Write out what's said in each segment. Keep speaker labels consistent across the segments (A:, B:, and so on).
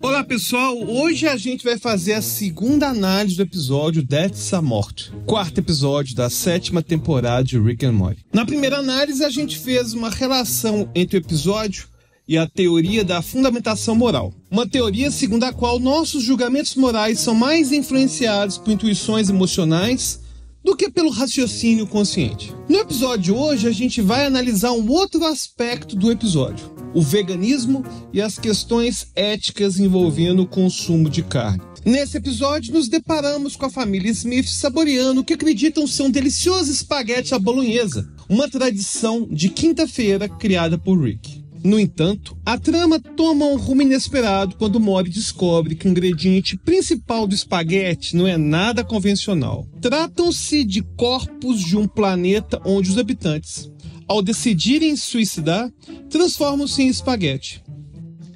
A: Olá pessoal, hoje a gente vai fazer a segunda análise do episódio That's a Morte, quarto episódio da 7ª temporada de Rick and Morty. Na primeira análise a gente fez uma relação entre o episódio e a teoria da fundamentação moral. Uma teoria segundo a qual nossos julgamentos morais são mais influenciados por intuições emocionais do que pelo raciocínio consciente. No episódio de hoje a gente vai analisar um outro aspecto do episódio, o veganismo e as questões éticas envolvendo o consumo de carne. Nesse episódio nos deparamos com a família Smith saboreando o que acreditam ser um delicioso espaguete à bolonhesa, uma tradição de quinta-feira criada por Rick. No entanto, a trama toma um rumo inesperado quando Morty descobre que o ingrediente principal do espaguete não é nada convencional. Tratam-se de corpos de um planeta onde os habitantes, ao decidirem se suicidar, transformam-se em espaguete.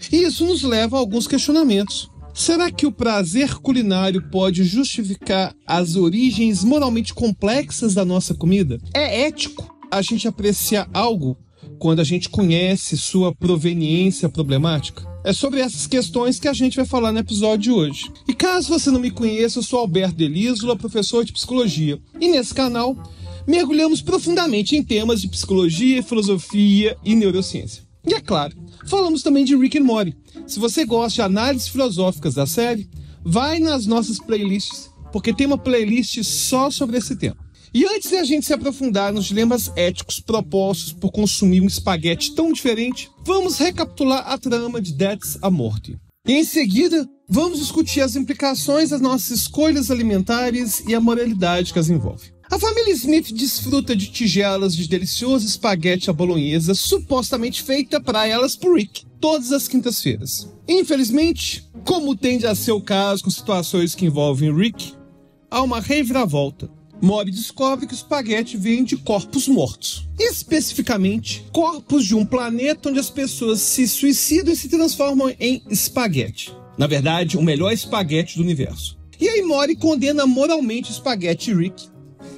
A: E isso nos leva a alguns questionamentos. Será que o prazer culinário pode justificar as origens moralmente complexas da nossa comida? É ético a gente apreciar algo quando a gente conhece sua proveniência problemática? É sobre essas questões que a gente vai falar no episódio de hoje. E caso você não me conheça, eu sou Alberto Delísola, professor de psicologia. E nesse canal, mergulhamos profundamente em temas de psicologia, filosofia e neurociência. E é claro, falamos também de Rick and Morty. Se você gosta de análises filosóficas da série, vai nas nossas playlists, porque tem uma playlist só sobre esse tema. E antes de a gente se aprofundar nos dilemas éticos propostos por consumir um espaguete tão diferente, vamos recapitular a trama de That's a Morte. E em seguida, vamos discutir as implicações das nossas escolhas alimentares e a moralidade que as envolve. A família Smith desfruta de tigelas de delicioso espaguete à bolonhesa supostamente feita para elas por Rick, todas as quintas-feiras. Infelizmente, como tende a ser o caso com situações que envolvem Rick, há uma reviravolta. Morty descobre que o espaguete vem de corpos mortos. Especificamente, corpos de um planeta onde as pessoas se suicidam e se transformam em espaguete. Na verdade, o melhor espaguete do universo. E aí Morty condena moralmente o espaguete Rick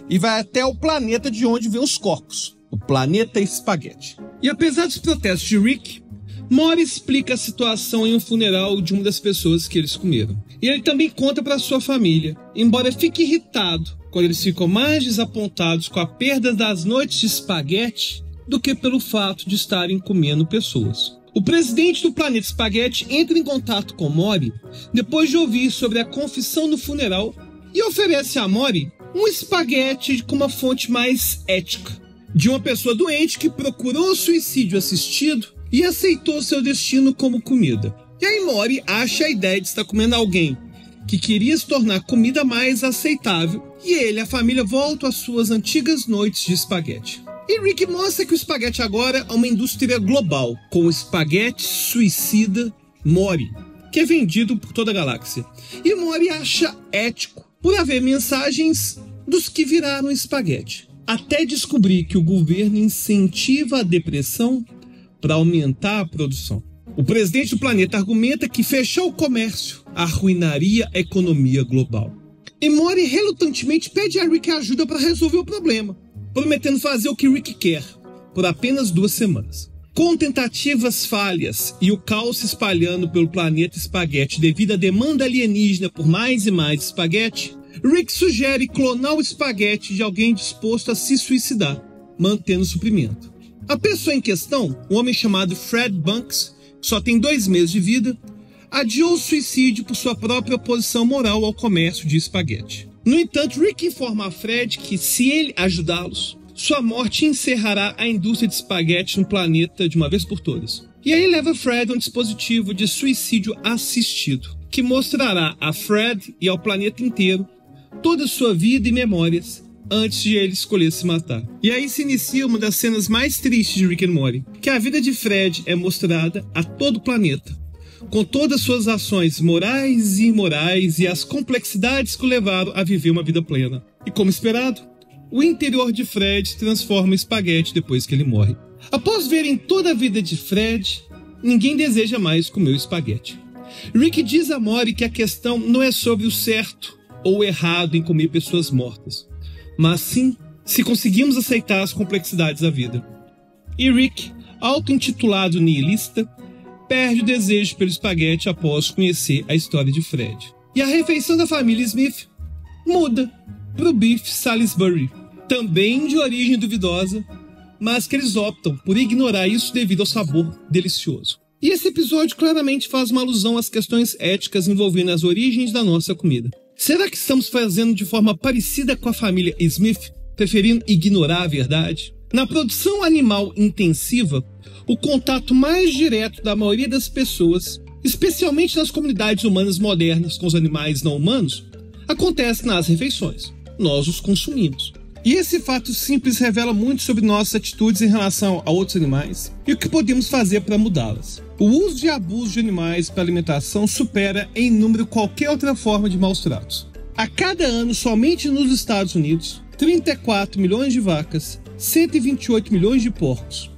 A: e vai até o planeta de onde vêm os corpos, o planeta espaguete. E apesar dos protestos de Rick, Morty explica a situação em um funeral de uma das pessoas que eles comeram. E ele também conta para sua família, embora fique irritado quando eles ficam mais desapontados com a perda das noites de espaguete do que pelo fato de estarem comendo pessoas. O presidente do planeta espaguete entra em contato com Morty depois de ouvir sobre a confissão no funeral e oferece a Morty um espaguete com uma fonte mais ética, de uma pessoa doente que procurou suicídio assistido e aceitou seu destino como comida. E aí Morty acha a ideia de estar comendo alguém que queria se tornar comida mais aceitável, e ele e a família voltam às suas antigas noites de espaguete. E Rick mostra que o espaguete agora é uma indústria global, com o espaguete suicida Morty, que é vendido por toda a galáxia. E Morty acha ético por haver mensagens dos que viraram espaguete, até descobrir que o governo incentiva a depressão para aumentar a produção. O presidente do planeta argumenta que fechar o comércio arruinaria a economia global. E Morty relutantemente pede a Rick ajuda para resolver o problema, prometendo fazer o que Rick quer, por apenas 2 semanas. Com tentativas falhas e o caos se espalhando pelo planeta espaguete devido à demanda alienígena por mais e mais espaguete, Rick sugere clonar o espaguete de alguém disposto a se suicidar, mantendo o suprimento. A pessoa em questão, um homem chamado Fred Banks, que só tem 2 meses de vida, adiou o suicídio por sua própria oposição moral ao comércio de espaguete. No entanto, Rick informa a Fred que, se ele ajudá-los, sua morte encerrará a indústria de espaguete no planeta de uma vez por todas. E aí leva Fred a um dispositivo de suicídio assistido, que mostrará a Fred e ao planeta inteiro toda a sua vida e memórias antes de ele escolher se matar. E aí se inicia uma das cenas mais tristes de Rick and Morty, que a vida de Fred é mostrada a todo o planeta, com todas suas ações morais e imorais e as complexidades que o levaram a viver uma vida plena. E como esperado, o interior de Fred se transforma em espaguete depois que ele morre. Após verem toda a vida de Fred, ninguém deseja mais comer o espaguete. Rick diz a Morty que a questão não é sobre o certo ou o errado em comer pessoas mortas, mas sim se conseguimos aceitar as complexidades da vida. E Rick, auto-intitulado nihilista, perde o desejo pelo espaguete após conhecer a história de Fred. E a refeição da família Smith muda para o Beef Salisbury, também de origem duvidosa, mas que eles optam por ignorar isso devido ao sabor delicioso. E esse episódio claramente faz uma alusão às questões éticas envolvendo as origens da nossa comida. Será que estamos fazendo de forma parecida com a família Smith, preferindo ignorar a verdade? Na produção animal intensiva, o contato mais direto da maioria das pessoas, especialmente nas comunidades humanas modernas com os animais não humanos, acontece nas refeições. Nós os consumimos. E esse fato simples revela muito sobre nossas atitudes em relação a outros animais e o que podemos fazer para mudá-las. O uso e abuso de animais para alimentação supera em número qualquer outra forma de maus tratos. A cada ano, somente nos Estados Unidos, 34 milhões de vacas, 128 milhões de porcos,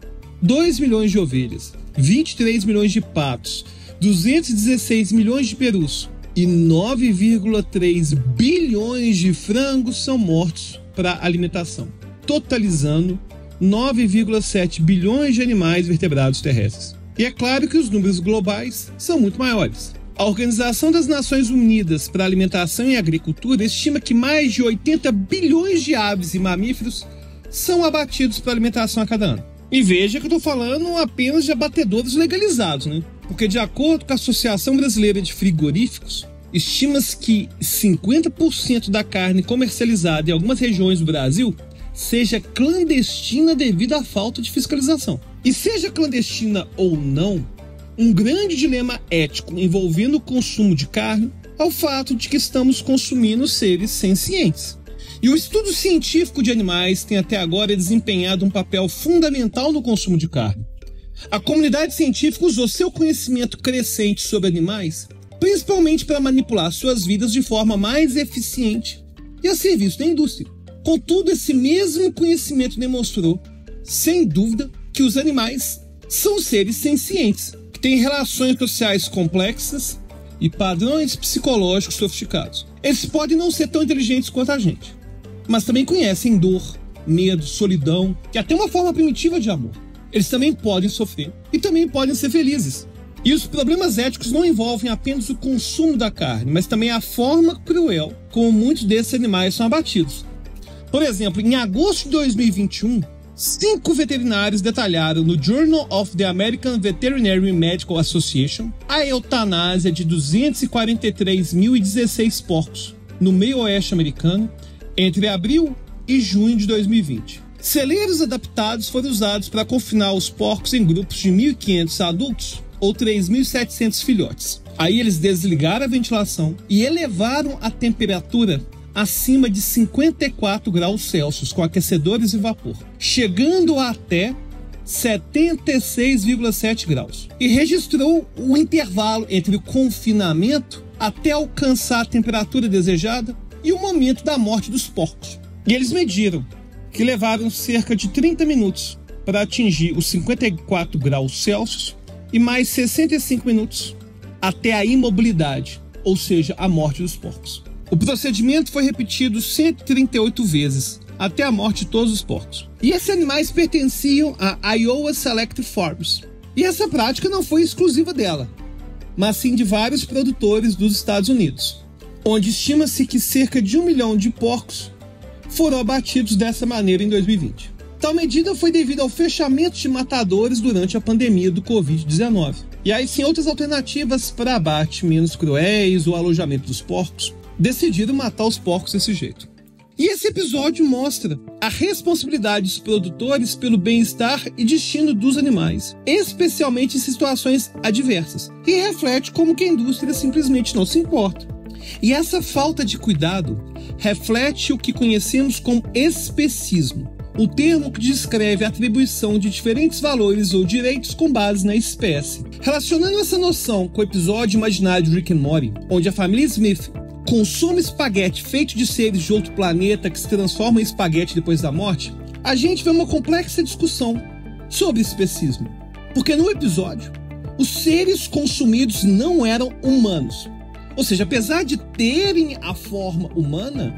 A: 2 milhões de ovelhas, 23 milhões de patos, 216 milhões de perus e 9,3 bilhões de frangos são mortos para alimentação, totalizando 9,7 bilhões de animais vertebrados terrestres. E é claro que os números globais são muito maiores. A Organização das Nações Unidas para a Alimentação e Agricultura estima que mais de 80 bilhões de aves e mamíferos são abatidos para alimentação a cada ano. E veja que eu estou falando apenas de abatedouros legalizados, né? Porque de acordo com a Associação Brasileira de Frigoríficos, estima-se que 50% da carne comercializada em algumas regiões do Brasil seja clandestina devido à falta de fiscalização. E seja clandestina ou não, um grande dilema ético envolvendo o consumo de carne é o fato de que estamos consumindo seres sencientes. E o estudo científico de animais tem até agora desempenhado um papel fundamental no consumo de carne. A comunidade científica usou seu conhecimento crescente sobre animais principalmente para manipular suas vidas de forma mais eficiente e a serviço da indústria. Contudo, esse mesmo conhecimento demonstrou, sem dúvida, que os animais são seres sencientes, que têm relações sociais complexas e padrões psicológicos sofisticados. Eles podem não ser tão inteligentes quanto a gente, mas também conhecem dor, medo, solidão e até uma forma primitiva de amor. Eles também podem sofrer e também podem ser felizes. E os problemas éticos não envolvem apenas o consumo da carne, mas também a forma cruel como muitos desses animais são abatidos. Por exemplo, em agosto de 2021, 5 veterinários detalharam no Journal of the American Veterinary Medical Association a eutanásia de 243.016 porcos no meio oeste americano entre abril e junho de 2020. Celeiros adaptados foram usados para confinar os porcos em grupos de 1.500 adultos ou 3.700 filhotes. Aí eles desligaram a ventilação e elevaram a temperatura acima de 54 graus Celsius com aquecedores e vapor, chegando até 76,7 graus. E registrou o intervalo entre o confinamento até alcançar a temperatura desejada e o momento da morte dos porcos. E eles mediram que levaram cerca de 30 minutos para atingir os 54 graus Celsius e mais 65 minutos até a imobilidade, ou seja, a morte dos porcos. O procedimento foi repetido 138 vezes, até a morte de todos os porcos. E esses animais pertenciam à Iowa Select Farms. E essa prática não foi exclusiva dela, mas sim de vários produtores dos Estados Unidos, onde estima-se que cerca de 1 milhão de porcos foram abatidos dessa maneira em 2020. Tal medida foi devido ao fechamento de matadores durante a pandemia do Covid-19. E aí sim, outras alternativas para abate menos cruéis ou alojamento dos porcos decidiram matar os porcos desse jeito. E esse episódio mostra a responsabilidade dos produtores pelo bem-estar e destino dos animais, especialmente em situações adversas, e reflete como que a indústria simplesmente não se importa. E essa falta de cuidado reflete o que conhecemos como especismo, o termo que descreve a atribuição de diferentes valores ou direitos com base na espécie. Relacionando essa noção com o episódio imaginário de Rick and Morty, onde a família Smith consome espaguete feito de seres de outro planeta que se transformam em espaguete depois da morte, a gente vê uma complexa discussão sobre especismo. Porque no episódio, os seres consumidos não eram humanos. Ou seja, apesar de terem a forma humana,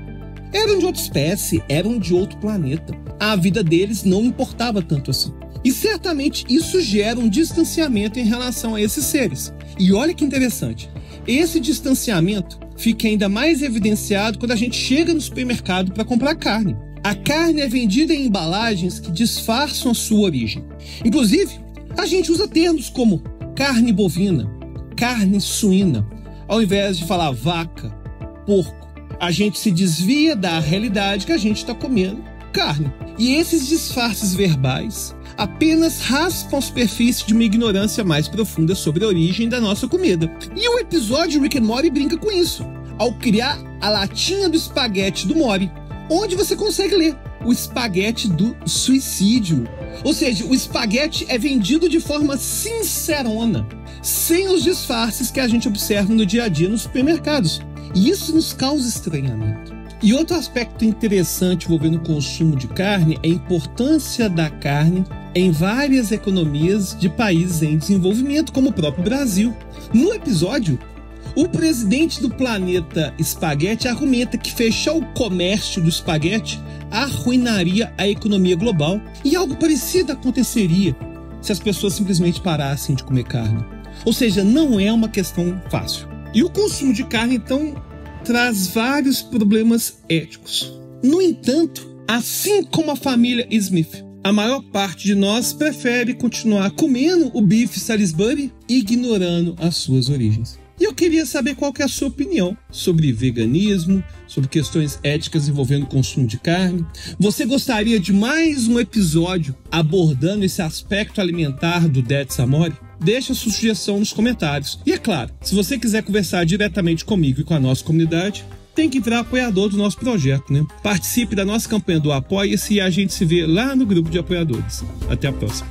A: eram de outra espécie, eram de outro planeta. A vida deles não importava tanto assim. E certamente isso gera um distanciamento em relação a esses seres. E olha que interessante, esse distanciamento fica ainda mais evidenciado quando a gente chega no supermercado para comprar carne. A carne é vendida em embalagens que disfarçam a sua origem. Inclusive, a gente usa termos como carne bovina, carne suína, ao invés de falar vaca, porco. A gente se desvia da realidade que a gente está comendo carne. E esses disfarces verbais apenas raspam a superfície de uma ignorância mais profunda sobre a origem da nossa comida. E o episódio Rick and Morty brinca com isso, ao criar a latinha do espaguete do Morty, onde você consegue ler o espaguete do suicídio. Ou seja, o espaguete é vendido de forma sincerona, sem os disfarces que a gente observa no dia a dia nos supermercados. E isso nos causa estranhamento. E outro aspecto interessante envolvendo o consumo de carne é a importância da carne em várias economias de países em desenvolvimento, como o próprio Brasil. No episódio, o presidente do planeta Espaguete argumenta que fechar o comércio do espaguete arruinaria a economia global. E algo parecido aconteceria se as pessoas simplesmente parassem de comer carne. Ou seja, não é uma questão fácil. E o consumo de carne, então, traz vários problemas éticos. No entanto, assim como a família Smith, a maior parte de nós prefere continuar comendo o bife Salisbury, ignorando as suas origens. E eu queria saber qual que é a sua opinião sobre veganismo, sobre questões éticas envolvendo o consumo de carne. Você gostaria de mais um episódio abordando esse aspecto alimentar do Dead Samori? Deixa a sua sugestão nos comentários. E é claro, se você quiser conversar diretamente comigo e com a nossa comunidade, tem que virar apoiador do nosso projeto, né? Participe da nossa campanha do Apoia-se e a gente se vê lá no grupo de apoiadores. Até a próxima.